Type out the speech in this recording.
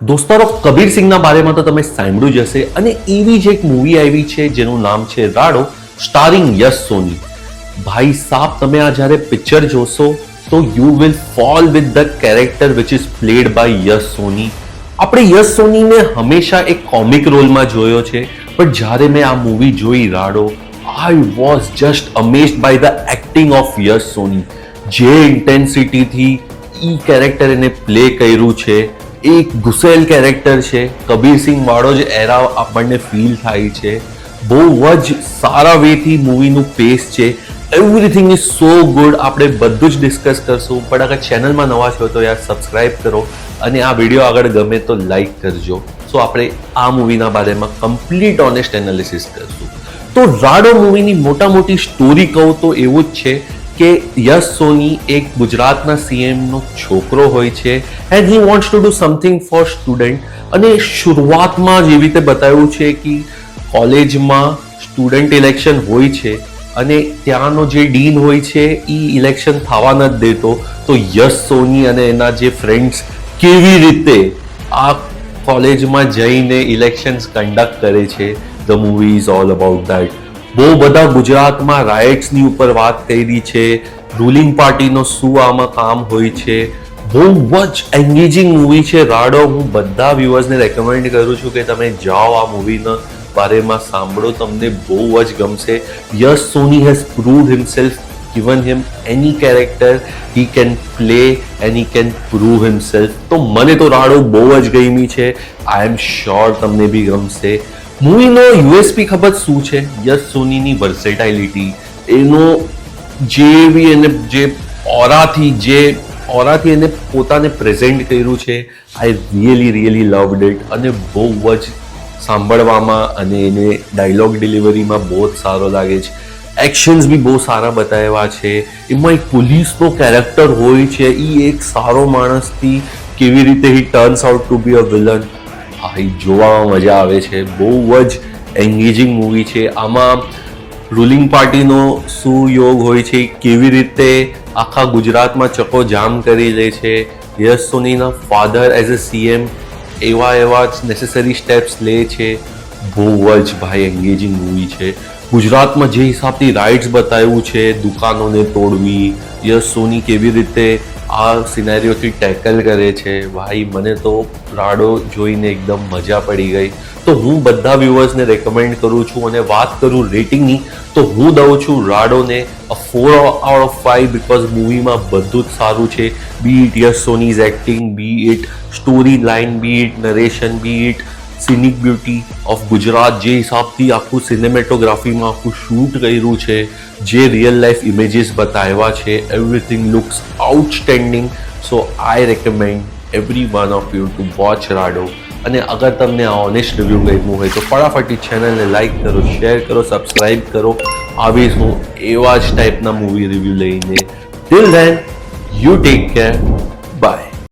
દોસ્તારો, કબીર સિંહના બારેમાં તો તમે સાંભળ્યું જ હશે અને એવી જ એક મૂવી આવી છે જેનું નામ છે રાડો, સ્ટારિંગ યશ સોની. ભાઈ સાબ, તમે આ જ્યારે પિક્ચર જોશો તો you will fall with the character which is played by Yash Soni. આપણે યશ સોનીને હંમેશા એક કોમિક રોલમાં જોયો છે, પણ જ્યારે મેં આ મૂવી જોઈ Raado, I was just amazed by the acting of Yash Soni. જે ઇન્ટેન્સિટીથી ઈ કેરેક્ટર એને પ્લે કર્યું છે, એક ઘુસેલ કેરેક્ટર છે. કબીર સિંહ વાળો જ એરા આપણને ફીલ થાય છે. બહુ જ સારા વેથી મૂવીનું પેસ છે. Everything is so good. આપણે બધું જ ડિસ્કસ કરશું, પણ અગર ચેનલમાં નવા છો તો યાર સબસ્ક્રાઇબ કરો અને આ વિડીયો આગળ ગમે તો લાઈક કરજો. સો આપણે આ મૂવીના બારેમાં કમ્પ્લીટ ઓનેસ્ટ એનાલિસિસ કરશું. તો રાડો મૂવીની મોટી સ્ટોરી કહું તો એવું જ છે કે યશ સોની એક ગુજરાતના સીએમનો છોકરો હોય છે and he wants to do something for student. અને શરૂઆતમાં જ એવી રીતે બતાવ્યું છે કે કોલેજમાં સ્ટુડન્ટ ઇલેક્શન હોય છે અને ત્યાંનો જે ડીન હોય છે એ ઇલેક્શન થવા નથી દેતો. તો યશ સોની અને એના જે ફ્રેન્ડ્સ કેવી રીતે આ કોલેજમાં જઈને ઇલેક્શન્સ કન્ડક્ટ કરે છે. The movie is all about that. બહુ બધા ગુજરાતમાં રાઇટ્સની ઉપર વાત કરી છે, રૂલિંગ પાર્ટીનો શું આમાં કામ હોય છે. બહુ જ એન્ગેજિંગ મૂવી છે રાડો. હું બધા વ્યુઅર્સને રેકમેન્ડ કરું છું કે તમે જાઓ આ મૂવીના બારેમાં સાંભળો, તમને બહુ જ ગમશે. Yash Soni has proved himself. given him any character he can play and he can prove himself. તો મને તો રાડો બહુ જ ગમી છે. આઈ એમ શ્યોર તમને બી ગમશે. મૂવીનો યુએસપી ખબર શું છે? યશ સોનીની વર્સેટાઇલિટી, એનો જે બી એને જે ઓરાથી એને પોતાને પ્રેઝન્ટ કર્યું છે. I really loved it. અને બહુ જ સાંભળવામાં અને એને ડાયલોગ ડિલિવરીમાં બહુ જ સારો લાગે છે. એક્શન્સ બી બહુ સારા બતાવ્યા છે. એમાં એક પોલીસનો કેરેક્ટર હોય છે, એ એક સારો માણસથી કેવી રીતે હી ટર્ન્સ આઉટ ટુ બી અ વિલન. આ જોવામાં મજા આવે છે. બહુ જ એન્ગેજિંગ મૂવી છે. આમાં રૂલિંગ પાર્ટીનો શું યોગ હોય છે, કેવી રીતે આખા ગુજરાતમાં ચકો જામ કરી લે છે. યશ સોનીના ફાધર એઝ અ સીએમ એવા જ નેસેસરી સ્ટેપ્સ લે છે. બહુ જ ભાઈ એન્ગેજિંગ મૂવી છે. ગુજરાતમાં જે હિસાબથી રાઇટ્સ બતાવ્યું છે, દુકાનોને તોડવી, યશ સોની કેવી રીતે આ સિનેરિયોથી ટેકલ કરે છે. ભાઈ મને તો રાડો જોઈને એકદમ મજા પડી ગઈ. તો હું બધા વ્યુઅર્સને રેકમેન્ડ કરું છું. અને વાત કરું રેટિંગની તો હું દઉં છું રાડોને 4 out of 5 બિકોઝ મૂવીમાં બધું જ સારું છે. Be it Yash Soni's acting, be it story line, be it narration, be it scenic beauty of Gujarat. જે હિસાબથી આખું સિનેમેટોગ્રાફીમાં આખું શૂટ કર્યું છે, જે રિયલ લાઈફ ઇમેજીસ બતાવ્યા છે, everything looks outstanding. So I recommend every one of you to watch Raado. અને અગર તમને આ ઓનેસ્ટ રિવ્યૂ ગમ્યું હોય તો ફટાફટ ચેનલને લાઈક કરો, શેર કરો, સબસ્ક્રાઈબ કરો. આવીશું એવા જ ટાઈપના મૂવી રિવ્યૂ લઈને. Till then, you take care.